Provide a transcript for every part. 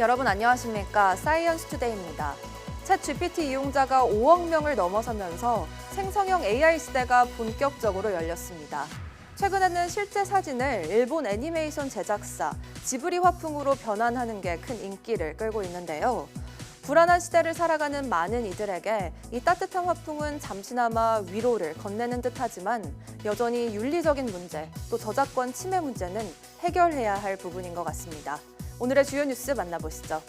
여러분 안녕하십니까? 사이언스 투데이입니다. 챗 GPT 이용자가 5억 명을 넘어서면서 생성형 AI 시대가 본격적으로 열렸습니다. 최근에는 실제 사진을 일본 애니메이션 제작사 지브리 화풍으로 변환하는 게 큰 인기를 끌고 있는데요. 불안한 시대를 살아가는 많은 이들에게 이 따뜻한 화풍은 잠시나마 위로를 건네는 듯하지만 여전히 윤리적인 문제, 또 저작권 침해 문제는 해결해야 할 부분인 것 같습니다. 오늘의 주요 뉴스 만나보시죠.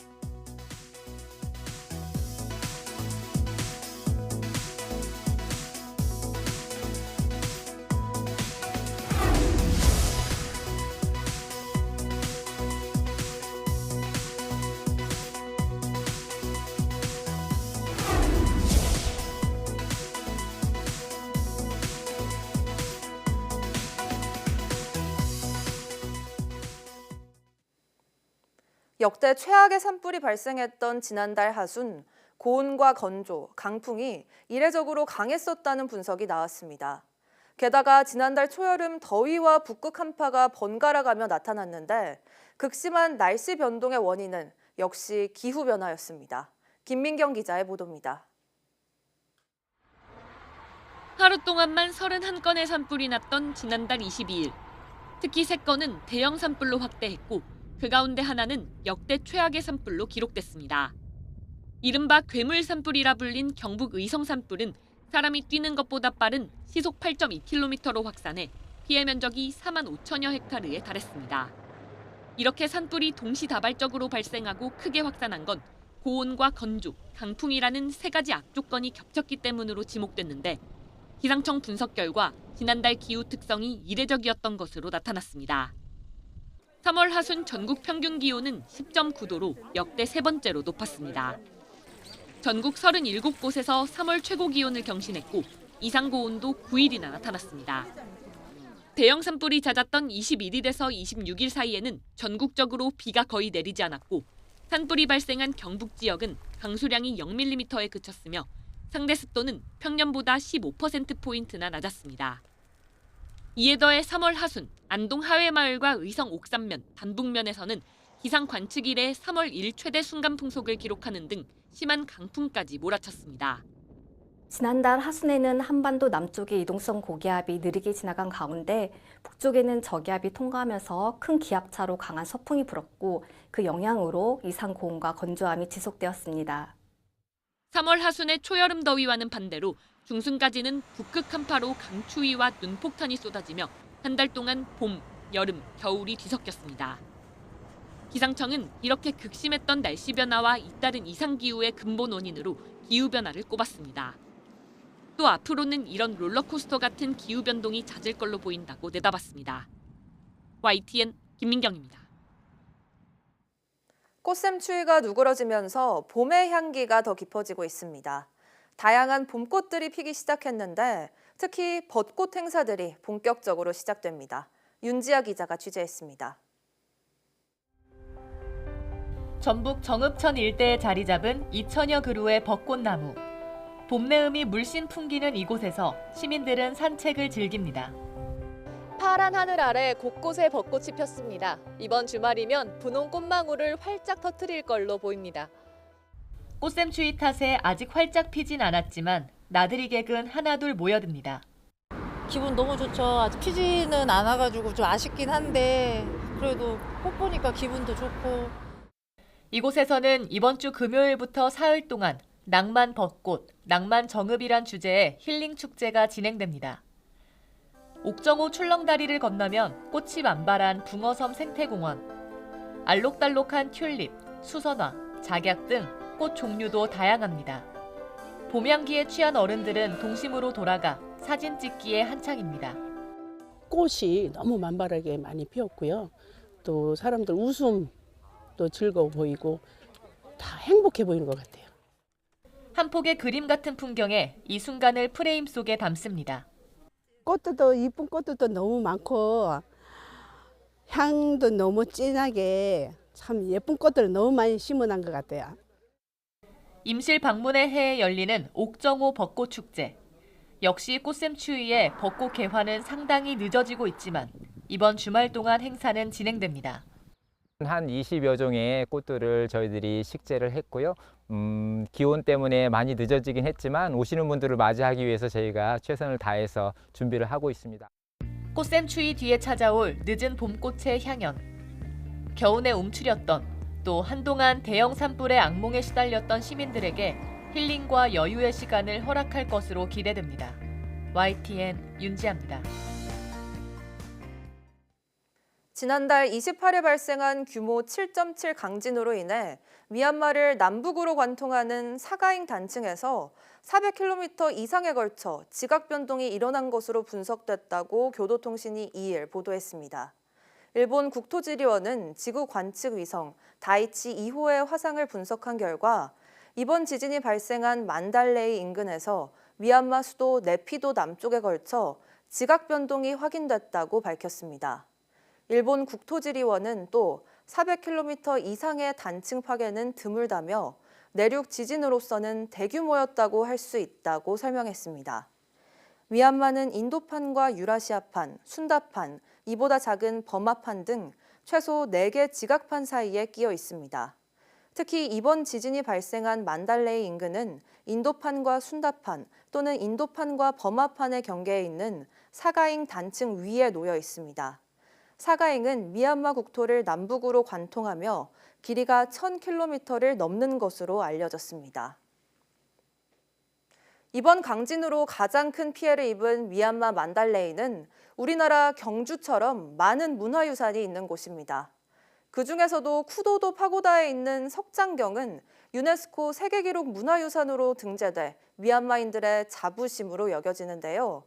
역대 최악의 산불이 발생했던 지난달 하순, 고온과 건조, 강풍이 이례적으로 강했었다는 분석이 나왔습니다. 게다가 지난달 초여름 더위와 북극 한파가 번갈아가며 나타났는데 극심한 날씨 변동의 원인은 역시 기후변화였습니다. 김민경 기자의 보도입니다. 하루 동안만 31건의 산불이 났던 지난달 22일. 특히 3건은 대형 산불로 확대했고 그 가운데 하나는 역대 최악의 산불로 기록됐습니다. 이른바 괴물 산불이라 불린 경북 의성 산불은 사람이 뛰는 것보다 빠른 시속 8.2km로 확산해 피해 면적이 4만 5천여 헥타르에 달했습니다. 이렇게 산불이 동시다발적으로 발생하고 크게 확산한 건 고온과 건조, 강풍이라는 3가지 악조건이 겹쳤기 때문으로 지목됐는데 기상청 분석 결과 지난달 기후 특성이 이례적이었던 것으로 나타났습니다. 3월 하순 전국 평균 기온은 10.9도로 역대 3번째로 높았습니다. 전국 37곳에서 3월 최고 기온을 경신했고 이상 고온도 9일이나 나타났습니다. 대형 산불이 잦았던 21일에서 26일 사이에는 전국적으로 비가 거의 내리지 않았고 산불이 발생한 경북 지역은 강수량이 0mm에 그쳤으며 상대 습도는 평년보다 15%포인트나 낮았습니다. 이에 더해 3월 하순, 안동 하회마을과 의성 옥산면, 단북면에서는 기상 관측 이래 3월 1 최대 순간 풍속을 기록하는 등 심한 강풍까지 몰아쳤습니다. 지난달 하순에는 한반도 남쪽의 이동성 고기압이 느리게 지나간 가운데 북쪽에는 저기압이 통과하면서 큰 기압차로 강한 서풍이 불었고 그 영향으로 이상 고온과 건조함이 지속되었습니다. 3월 하순의 초여름 더위와는 반대로 중순까지는 북극 한파로 강추위와 눈폭탄이 쏟아지며 한 달 동안 봄, 여름, 겨울이 뒤섞였습니다. 기상청은 이렇게 극심했던 날씨 변화와 잇따른 이상기후의 근본 원인으로 기후변화를 꼽았습니다. 또 앞으로는 이런 롤러코스터 같은 기후변동이 잦을 걸로 보인다고 내다봤습니다. YTN 김민경입니다. 꽃샘 추위가 누그러지면서 봄의 향기가 더 깊어지고 있습니다. 다양한 봄꽃들이 피기 시작했는데 특히 벚꽃 행사들이 본격적으로 시작됩니다. 윤지아 기자가 취재했습니다. 전북 정읍천 일대에 자리 잡은 2천여 그루의 벚꽃나무. 봄 내음이 물씬 풍기는 이곳에서 시민들은 산책을 즐깁니다. 파란 하늘 아래 곳곳에 벚꽃이 폈습니다. 이번 주말이면 분홍 꽃망울을 활짝 터뜨릴 걸로 보입니다. 꽃샘 추위 탓에 아직 활짝 피진 않았지만 나들이 객은 하나둘 모여듭니다. 기분 너무 좋죠. 아직 피지는 않아가지고 좀 아쉽긴 한데 그래도 꽃 보니까 기분도 좋고. 이곳에서는 이번 주 금요일부터 사흘 동안 낭만 벚꽃, 낭만 정읍이란 주제의 힐링 축제가 진행됩니다. 옥정호 출렁다리를 건너면 꽃이 만발한 붕어섬 생태공원, 알록달록한 튤립, 수선화, 작약 등 꽃 종류도 다양합니다. 봄향기에 취한 어른들은 동심으로 돌아가 사진 찍기에 한창입니다. 꽃이 너무 만발하게 많이 피었고요. 또 사람들 웃음도 즐거워 보이고 다 행복해 보이는 것 같아요. 한 폭의 그림 같은 풍경에 이 순간을 프레임 속에 담습니다. 꽃들도 이쁜 꽃들도 너무 많고 향도 너무 진하게 참 예쁜 꽃들을 너무 많이 심어놓은 것 같아요. 임실 방문의 해에 열리는 옥정호 벚꽃축제. 역시 꽃샘 추위에 벚꽃 개화는 상당히 늦어지고 있지만 이번 주말 동안 행사는 진행됩니다. 한 20여 종의 꽃들을 저희들이 식재를 했고요. 기온 때문에 많이 늦어지긴 했지만 오시는 분들을 맞이하기 위해서 저희가 최선을 다해서 준비를 하고 있습니다. 꽃샘추위 뒤에 찾아올 늦은 봄꽃의 향연. 겨우내 움츠렸던 또 한동안 대형 산불의 악몽에 시달렸던 시민들에게 힐링과 여유의 시간을 허락할 것으로 기대됩니다. YTN 윤지아입니다. 지난달 28일 발생한 규모 7.7 강진으로 인해 미얀마를 남북으로 관통하는 사가잉 단층에서 400km 이상에 걸쳐 지각 변동이 일어난 것으로 분석됐다고 교도통신이 2일 보도했습니다. 일본 국토지리원은 지구 관측 위성 다이치 2호의 화상을 분석한 결과 이번 지진이 발생한 만달레이 인근에서 미얀마 수도 네피도 남쪽에 걸쳐 지각 변동이 확인됐다고 밝혔습니다. 일본 국토지리원은 또 400km 이상의 단층 파괴는 드물다며 내륙 지진으로서는 대규모였다고 할 수 있다고 설명했습니다. 미얀마는 인도판과 유라시아판, 순다판, 이보다 작은 버마판 등 최소 4개 지각판 사이에 끼어 있습니다. 특히 이번 지진이 발생한 만달레이 인근은 인도판과 순다판 또는 인도판과 버마판의 경계에 있는 사가잉 단층 위에 놓여 있습니다. 사가잉은 미얀마 국토를 남북으로 관통하며 길이가 1000km를 넘는 것으로 알려졌습니다. 이번 강진으로 가장 큰 피해를 입은 미얀마 만달레이는 우리나라 경주처럼 많은 문화유산이 있는 곳입니다. 그중에서도 쿠도도 파고다에 있는 석장경은 유네스코 세계기록 문화유산으로 등재돼 미얀마인들의 자부심으로 여겨지는데요.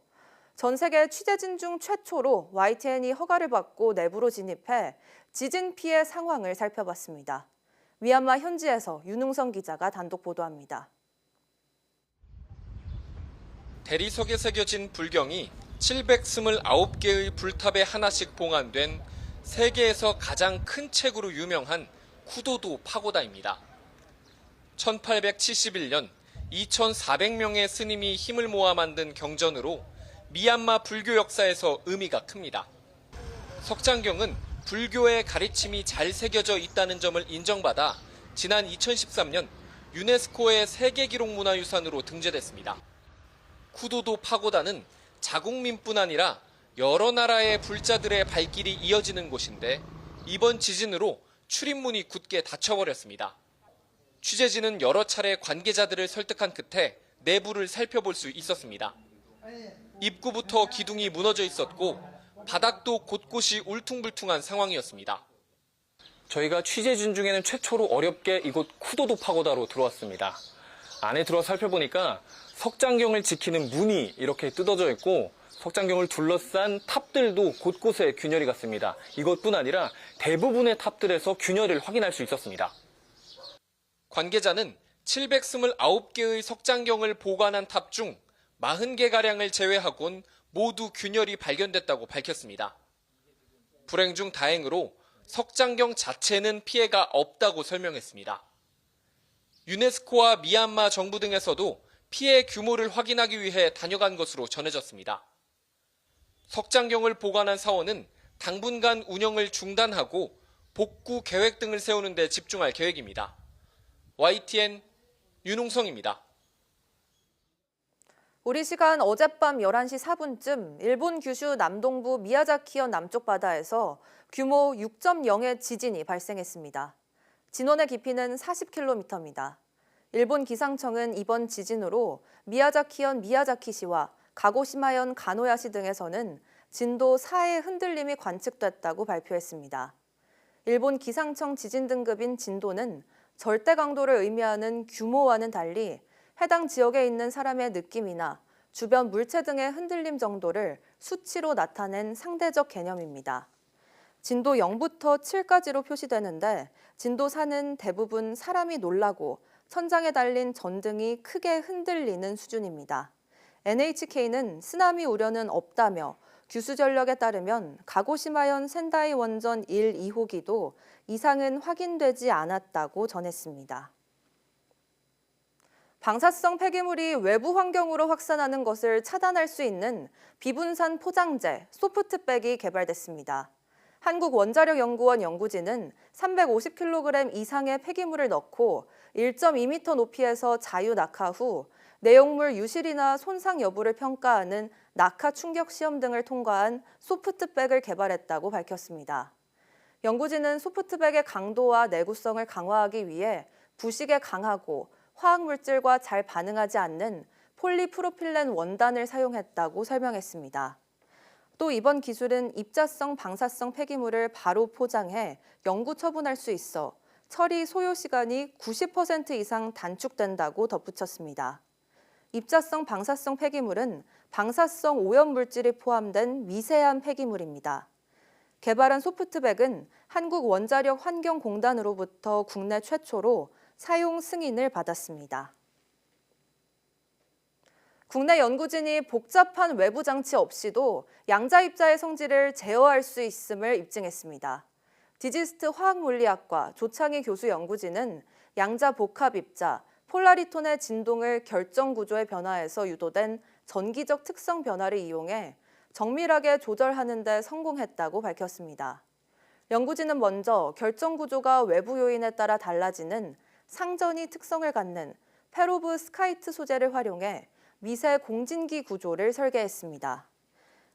전 세계 취재진 중 최초로 YTN이 허가를 받고 내부로 진입해 지진 피해 상황을 살펴봤습니다. 미얀마 현지에서 윤웅성 기자가 단독 보도합니다. 대리석에 새겨진 불경이 729개의 불탑에 하나씩 봉안된 세계에서 가장 큰 책으로 유명한 쿠도도 파고다입니다. 1871년 2,400명의 스님이 힘을 모아 만든 경전으로 미얀마 불교 역사에서 의미가 큽니다. 석장경은 불교의 가르침이 잘 새겨져 있다는 점을 인정받아 지난 2013년 유네스코의 세계기록문화유산으로 등재됐습니다. 쿠도도 파고다는 자국민뿐 아니라 여러 나라의 불자들의 발길이 이어지는 곳인데 이번 지진으로 출입문이 굳게 닫혀버렸습니다. 취재진은 여러 차례 관계자들을 설득한 끝에 내부를 살펴볼 수 있었습니다. 입구부터 기둥이 무너져 있었고 바닥도 곳곳이 울퉁불퉁한 상황이었습니다. 저희가 취재진 중에는 최초로 어렵게 이곳 쿠도도 파고다로 들어왔습니다. 안에 들어 살펴보니까 석장경을 지키는 문이 이렇게 뜯어져 있고 석장경을 둘러싼 탑들도 곳곳에 균열이 갔습니다. 이것뿐 아니라 대부분의 탑들에서 균열을 확인할 수 있었습니다. 관계자는 729개의 석장경을 보관한 탑 중 40개가량을 제외하곤 모두 균열이 발견됐다고 밝혔습니다. 불행 중 다행으로 석장경 자체는 피해가 없다고 설명했습니다. 유네스코와 미얀마 정부 등에서도 피해 규모를 확인하기 위해 다녀간 것으로 전해졌습니다. 석장경을 보관한 사원은 당분간 운영을 중단하고 복구 계획 등을 세우는 데 집중할 계획입니다. YTN 윤웅성입니다. 우리 시간 어젯밤 11시 4분쯤 일본 규슈 남동부 미야자키현 남쪽 바다에서 규모 6.0의 지진이 발생했습니다. 진원의 깊이는 40km입니다. 일본 기상청은 이번 지진으로 미야자키현 미야자키시와 가고시마현 가노야시 등에서는 진도 4의 흔들림이 관측됐다고 발표했습니다. 일본 기상청 지진 등급인 진도는 절대 강도를 의미하는 규모와는 달리 해당 지역에 있는 사람의 느낌이나 주변 물체 등의 흔들림 정도를 수치로 나타낸 상대적 개념입니다. 진도 0부터 7까지로 표시되는데 진도 4는 대부분 사람이 놀라고 천장에 달린 전등이 크게 흔들리는 수준입니다. NHK는 쓰나미 우려는 없다며 규슈전력에 따르면 가고시마현 센다이 원전 1, 2호기도 이상은 확인되지 않았다고 전했습니다. 방사성 폐기물이 외부 환경으로 확산하는 것을 차단할 수 있는 비분산 포장재 소프트백이 개발됐습니다. 한국원자력연구원 연구진은 350kg 이상의 폐기물을 넣고 1.2m 높이에서 자유 낙하 후 내용물 유실이나 손상 여부를 평가하는 낙하 충격 시험 등을 통과한 소프트백을 개발했다고 밝혔습니다. 연구진은 소프트백의 강도와 내구성을 강화하기 위해 부식에 강하고 화학물질과 잘 반응하지 않는 폴리프로필렌 원단을 사용했다고 설명했습니다. 또 이번 기술은 입자성 방사성 폐기물을 바로 포장해 영구 처분할 수 있어 처리 소요 시간이 90% 이상 단축된다고 덧붙였습니다. 입자성 방사성 폐기물은 방사성 오염물질이 포함된 미세한 폐기물입니다. 개발한 소프트백은 한국원자력환경공단으로부터 국내 최초로 사용 승인을 받았습니다. 국내 연구진이 복잡한 외부 장치 없이도 양자입자의 성질을 제어할 수 있음을 입증했습니다. 디지스트 화학물리학과 조창희 교수 연구진은 양자 복합입자, 폴라리톤의 진동을 결정 구조의 변화에서 유도된 전기적 특성 변화를 이용해 정밀하게 조절하는 데 성공했다고 밝혔습니다. 연구진은 먼저 결정 구조가 외부 요인에 따라 달라지는 상전이 특성을 갖는 페로브스카이트 소재를 활용해 미세 공진기 구조를 설계했습니다.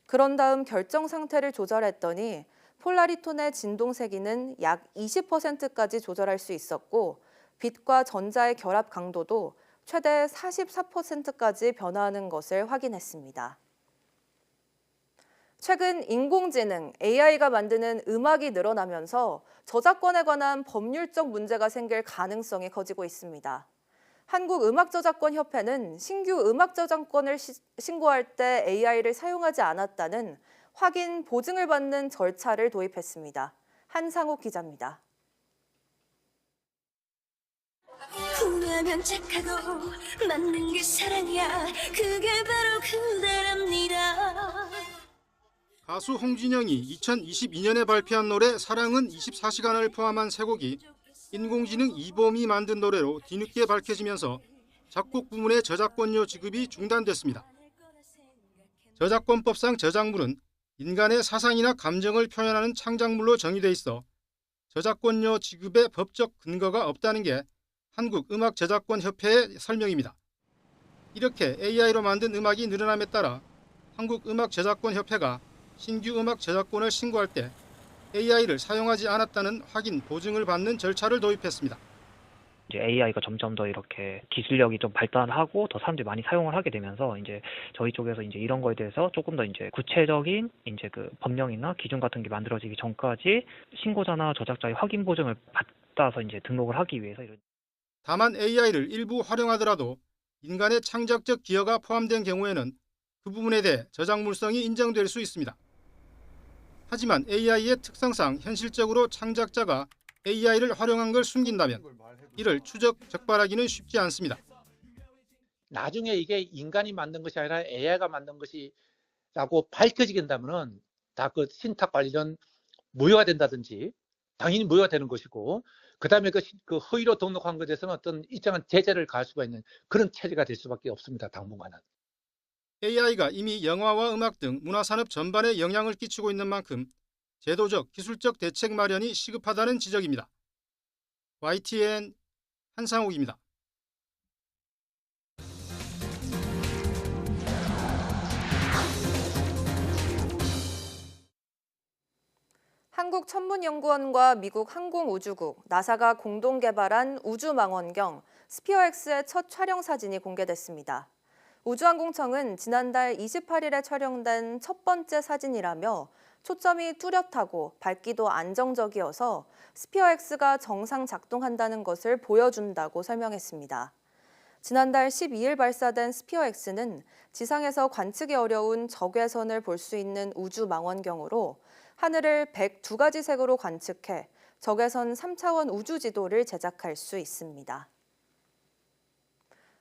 그런 다음 결정 상태를 조절했더니 폴라리톤의 진동 세기는 약 20%까지 조절할 수 있었고 빛과 전자의 결합 강도도 최대 44%까지 변화하는 것을 확인했습니다. 최근 인공지능, AI가 만드는 음악이 늘어나면서 저작권에 관한 법률적 문제가 생길 가능성이 커지고 있습니다. 한국음악저작권협회는 신규 음악저작권을 신고할 때 AI를 사용하지 않았다는 확인 보증을 받는 절차를 도입했습니다. 한상욱 기자입니다. 후회하면 착하고 맞는 게 사랑이야. 그게 바로 그대랍니다. 가수 홍진영이 2022년에 발표한 노래 사랑은 24시간을 포함한 세 곡이 인공지능 이봄이 만든 노래로 뒤늦게 밝혀지면서 작곡 부문의 저작권료 지급이 중단됐습니다. 저작권법상 저작물은 인간의 사상이나 감정을 표현하는 창작물로 정의돼 있어 저작권료 지급의 법적 근거가 없다는 게 한국음악저작권협회의 설명입니다. 이렇게 AI로 만든 음악이 늘어남에 따라 한국음악저작권협회가 신규 음악 저작권을 신고할 때 AI를 사용하지 않았다는 확인 보증을 받는 절차를 도입했습니다. 이제 AI가 점점 더 이렇게 기술력이 좀 발달하고 더 사람들이 많이 사용을 하게 되면서 이제 저희 쪽에서 이제 이런 거에 대해서 조금 더 이제 구체적인 이제 그 법령이나 기준 같은 게 만들어지기 전까지 신고자나 저작자의 확인 보증을 받아서 이제 등록을 하기 위해서 이런. 다만 AI를 일부 활용하더라도 인간의 창작적 기여가 포함된 경우에는 그 부분에 대해 저작물성이 인정될 수 있습니다. 하지만 AI의 특성상 현실적으로 창작자가 AI를 활용한 걸 숨긴다면 이를 추적, 적발하기는 쉽지 않습니다. 나중에 이게 인간이 만든 것이 아니라 AI가 만든 것이라고 밝혀지게 된다면 다 그 신탁 관련 무효가 된다든지 당연히 무효가 되는 것이고 그다음에 그 허위로 등록한 것에 대해서는 어떤 일정한 제재를 가할 수가 있는 그런 체제가 될 수밖에 없습니다. 당분간은. AI가 이미 영화와 음악 등 문화산업 전반에 영향을 끼치고 있는 만큼 제도적, 기술적 대책 마련이 시급하다는 지적입니다. YTN 한상욱입니다. 한국천문연구원과 미국 항공우주국, 나사가 공동 개발한 우주망원경 스피어X의 첫 촬영 사진이 공개됐습니다. 우주항공청은 지난달 28일에 촬영된 첫 번째 사진이라며 초점이 뚜렷하고 밝기도 안정적이어서 스피어X가 정상 작동한다는 것을 보여준다고 설명했습니다. 지난달 12일 발사된 스피어X는 지상에서 관측이 어려운 적외선을 볼 수 있는 우주망원경으로 하늘을 102가지 색으로 관측해 적외선 3차원 우주지도를 제작할 수 있습니다.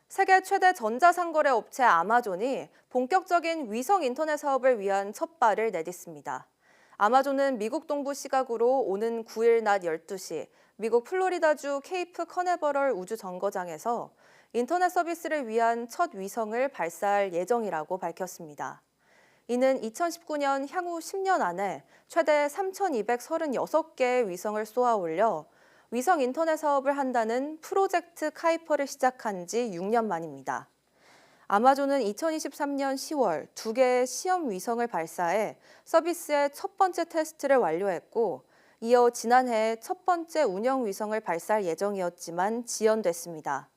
세계 최대 전자상거래 업체 아마존이 본격적인 위성 인터넷 사업을 위한 첫 발을 내딛습니다. 아마존은 미국 동부 시각으로 오는 9일 낮 12시 미국 플로리다주 케이프 커네버럴 우주정거장에서 인터넷 서비스를 위한 첫 위성을 발사할 예정이라고 밝혔습니다. 이는 2019년 향후 10년 안에 최대 3,236개의 위성을 쏘아 올려 위성 인터넷 사업을 한다는 프로젝트 카이퍼를 시작한 지 6년 만입니다. 아마존은 2023년 10월 2개의 시험 위성을 발사해 서비스의 첫 번째 테스트를 완료했고, 이어 지난해 첫 번째 운영 위성을 발사할 예정이었지만 지연됐습니다.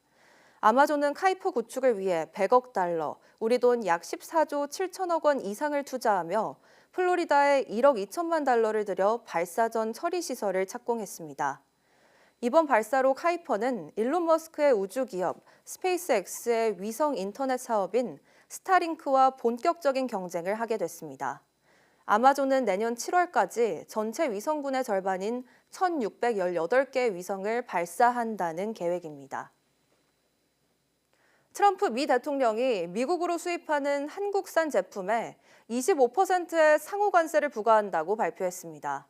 아마존은 카이퍼 구축을 위해 100억 달러, 우리 돈 약 14조 7천억 원 이상을 투자하며 플로리다에 1억 2천만 달러를 들여 발사 전 처리 시설을 착공했습니다. 이번 발사로 카이퍼는 일론 머스크의 우주기업 스페이스X의 위성 인터넷 사업인 스타링크와 본격적인 경쟁을 하게 됐습니다. 아마존은 내년 7월까지 전체 위성군의 절반인 1,618개의 위성을 발사한다는 계획입니다. 트럼프 미 대통령이 미국으로 수입하는 한국산 제품에 25%의 상호 관세를 부과한다고 발표했습니다.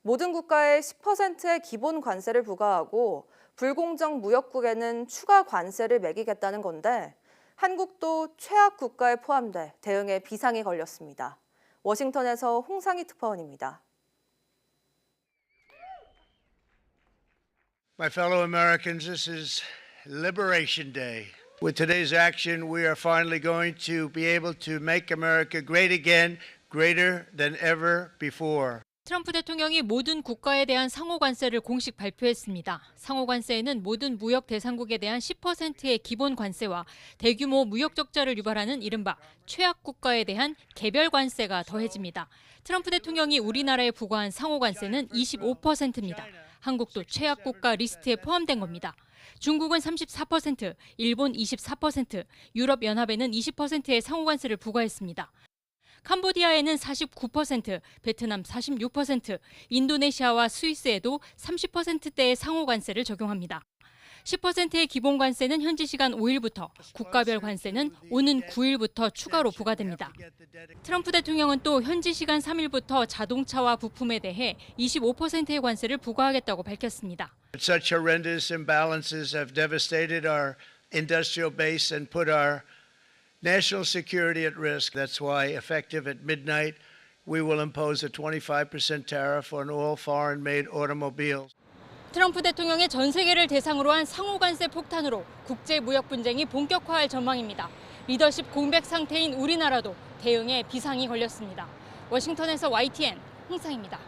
모든 국가에 10%의 기본 관세를 부과하고 불공정 무역국에는 추가 관세를 매기겠다는 건데, 한국도 최악 국가에 포함돼 대응에 비상이 걸렸습니다. 워싱턴에서 홍상희 특파원입니다. My fellow Americans, this is Liberation Day. With today's action, we are finally going to be able to make America great again, greater than ever before. 트럼프 대통령이 모든 국가에 대한 상호관세를 공식 발표했습니다. 상호관세에는 모든 무역 대상국에 대한 10%의 기본 관세와 대규모 무역 적자를 유발하는 이른바 최악 국가에 대한 개별 관세가 더해집니다. 트럼프 대통령이 우리나라에 부과한 상호관세는 25%입니다. 한국도 최악 국가 리스트에 포함된 겁니다. 중국은 34%, 일본 24%, 유럽연합에는 20%의 상호관세를 부과했습니다. 캄보디아에는 49%, 베트남 46%, 인도네시아와 스위스에도 30%대의 상호관세를 적용합니다. 10%의 기본 관세는 현지 시간 5일부터, 국가별 관세는 오는 9일부터 추가로 부과됩니다. 트럼프 대통령은 또 현지 시간 3일부터 자동차와 부품에 대해 25%의 관세를 부과하겠다고 밝혔습니다. Such horrendous imbalances have devastated our industrial base and put our national security at risk. That's why, effective at midnight, we will impose a 25% tariff on all foreign-made automobiles. 트럼프 대통령의 전 세계를 대상으로 한 상호관세 폭탄으로 국제 무역 분쟁이 본격화할 전망입니다. 리더십 공백 상태인 우리나라도 대응에 비상이 걸렸습니다. 워싱턴에서 YTN 홍상입니다.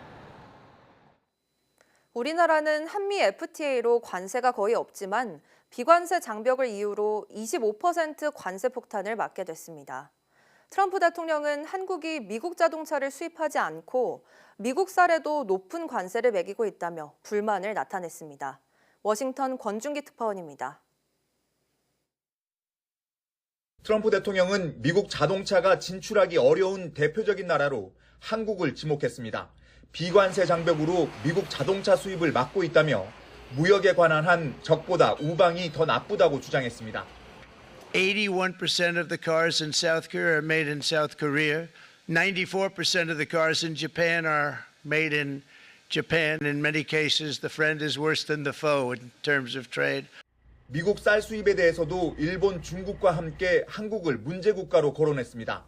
우리나라는 한미 FTA로 관세가 거의 없지만 비관세 장벽을 이유로 25% 관세 폭탄을 맞게 됐습니다. 트럼프 대통령은 한국이 미국 자동차를 수입하지 않고 미국쌀에도 높은 관세를 매기고 있다며 불만을 나타냈습니다. 워싱턴 권준기 특파원입니다. 트럼프 대통령은 미국 자동차가 진출하기 어려운 대표적인 나라로 한국을 지목했습니다. 비관세 장벽으로 미국 자동차 수입을 막고 있다며 무역에 관한 한 적보다 우방이 더 나쁘다고 주장했습니다. 81% of the cars in South Korea are made in South Korea. 94% of the cars in Japan are made in Japan. In many cases, the friend is worse than the foe in terms of trade. 미국 쌀 수입에 대해서도 일본, 중국과 함께 한국을 문제 국가로 거론했습니다.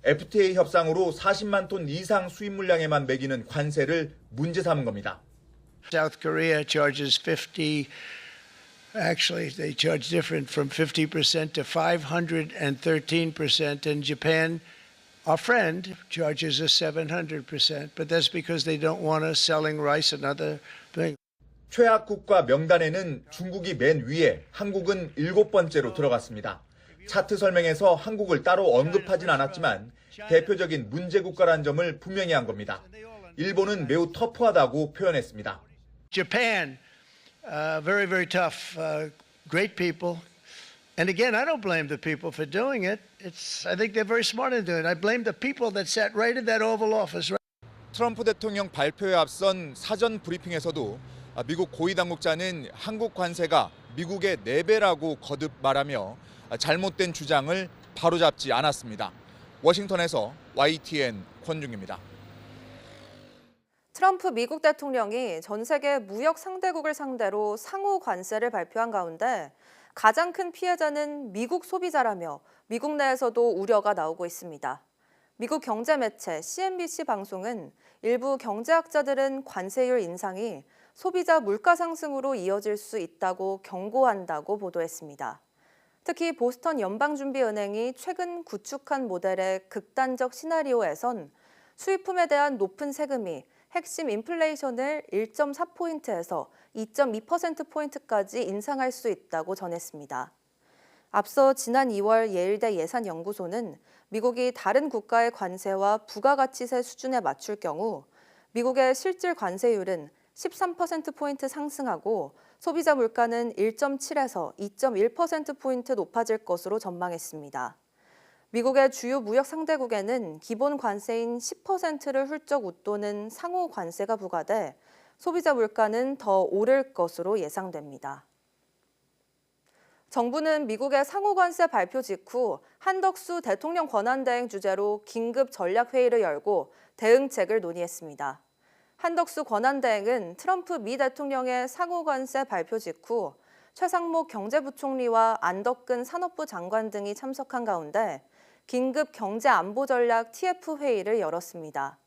FTA 협상으로 40만 톤 이상 수입 물량에만 매기는 관세를 문제 삼은 겁니다. South Korea charges 50, actually they charge different from 50% to 513%, and Japan, our friend, charges us 700%, but that's because they don't want us selling rice and other things. 최악 국가 명단에는 중국이 맨 위에, 한국은 7번째로 들어갔습니다. 차트 설명에서 한국을 따로 언급하진 않았지만 대표적인 문제 국가란 점을 분명히 한 겁니다. 일본은 매우 터프하다고 표현했습니다. Japan, very, very tough, great people. And again, I don't blame the people for doing it. I think they're very smart in doing it. I blame the people that sat right in that Oval Office. 트럼프 대통령 발표에 앞선 사전 브리핑에서도 미국 고위 당국자는 한국 관세가 미국의 4배라고 거듭 말하며 잘못된 주장을 바로잡지 않았습니다. 워싱턴에서 YTN 권중기입니다. 트럼프 미국 대통령이 전 세계 무역 상대국을 상대로 상호 관세를 발표한 가운데 가장 큰 피해자는 미국 소비자라며 미국 내에서도 우려가 나오고 있습니다. 미국 경제 매체 CNBC 방송은 일부 경제학자들은 관세율 인상이 소비자 물가 상승으로 이어질 수 있다고 경고한다고 보도했습니다. 특히 보스턴 연방준비은행이 최근 구축한 모델의 극단적 시나리오에선 수입품에 대한 높은 세금이 핵심 인플레이션을 1.4포인트에서 2.2%포인트까지 인상할 수 있다고 전했습니다. 앞서 지난 2월 예일대 예산연구소는 미국이 다른 국가의 관세와 부가가치세 수준에 맞출 경우 미국의 실질 관세율은 13%포인트 상승하고 소비자 물가는 1.7에서 2.1%포인트 높아질 것으로 전망했습니다. 미국의 주요 무역 상대국에는 기본 관세인 10%를 훌쩍 웃도는 상호 관세가 부과돼 소비자 물가는 더 오를 것으로 예상됩니다. 정부는 미국의 상호 관세 발표 직후 한덕수 대통령 권한대행 주재로 긴급 전략회의를 열고 대응책을 논의했습니다. 한덕수 권한대행은 트럼프 미 대통령의 상호 관세 발표 직후 최상목 경제부총리와 안덕근 산업부 장관 등이 참석한 가운데 긴급 경제안보전략 TF 회의를 열었습니다.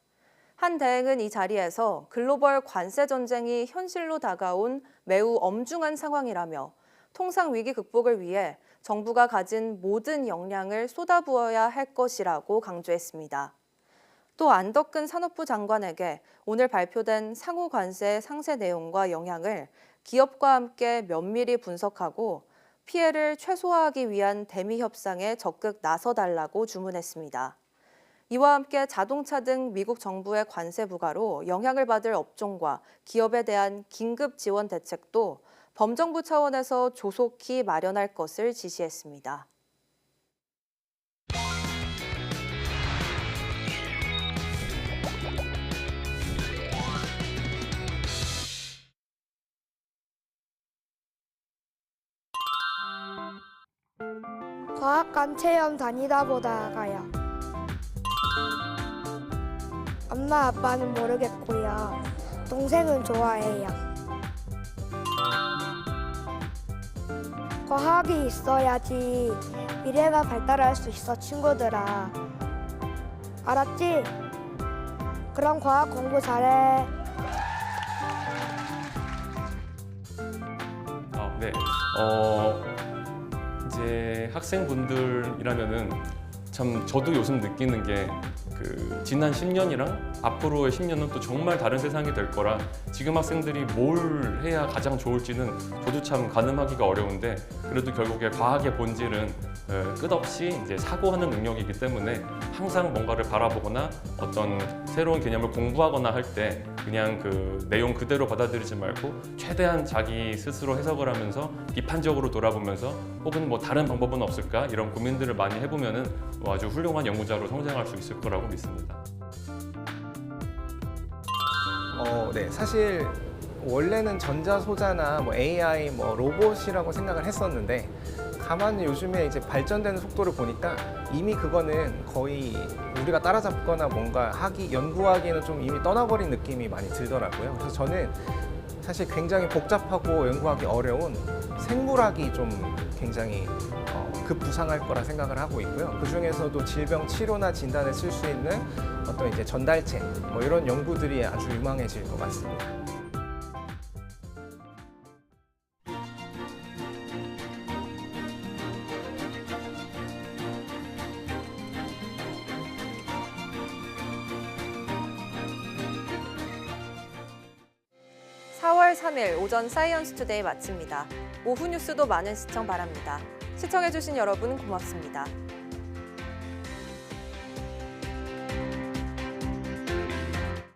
한 대행은 이 자리에서 글로벌 관세 전쟁이 현실로 다가온 매우 엄중한 상황이라며 통상 위기 극복을 위해 정부가 가진 모든 역량을 쏟아부어야 할 것이라고 강조했습니다. 또 안덕근 산업부 장관에게 오늘 발표된 상호 관세 상세 내용과 영향을 기업과 함께 면밀히 분석하고 피해를 최소화하기 위한 대미 협상에 적극 나서달라고 주문했습니다. 이와 함께 자동차 등 미국 정부의 관세 부과로 영향을 받을 업종과 기업에 대한 긴급 지원 대책도 범정부 차원에서 조속히 마련할 것을 지시했습니다. 과학관 체험 다니다 보다가요. 엄마 아빠는 모르겠고요. 동생은 좋아해요. 과학이 있어야지 미래가 발달할 수 있어, 친구들아. 알았지? 그럼 과학 공부 잘해. 네. 이제 학생분들이라면은 참 저도 요즘 느끼는 게 지난 10년이랑 앞으로의 10년은 또 정말 다른 세상이 될 거라 지금 학생들이 뭘 해야 가장 좋을지는 저도 참 가늠하기가 어려운데 그래도 결국에 과학의 본질은 끝없이 이제 사고하는 능력이기 때문에 항상 뭔가를 바라보거나 어떤 새로운 개념을 공부하거나 할 때 그냥 그 내용 그대로 받아들이지 말고 최대한 자기 스스로 해석을 하면서 비판적으로 돌아보면서 혹은 뭐 다른 방법은 없을까 이런 고민들을 많이 해보면은 아주 훌륭한 연구자로 성장할 수 있을 거라고 믿습니다. 네, 사실 원래는 전자소자나 뭐 AI, 뭐 로봇이라고 생각을 했었는데 가만히 요즘에 이제 발전되는 속도를 보니까 이미 그거는 거의 우리가 따라잡거나 뭔가 연구하기에는 좀 이미 떠나버린 느낌이 많이 들더라고요. 그래서 저는 사실 굉장히 복잡하고 연구하기 어려운 생물학이 좀 굉장히 급부상할 거라 생각을 하고 있고요. 그 중에서도 질병 치료나 진단에 쓸 수 있는 어떤 이제 전달체 뭐 이런 연구들이 아주 유망해질 것 같습니다. (4월 3일) 오전 사이언스 투데이 마칩니다. 오후 뉴스도 많은 시청 바랍니다. 시청해주신 여러분 고맙습니다.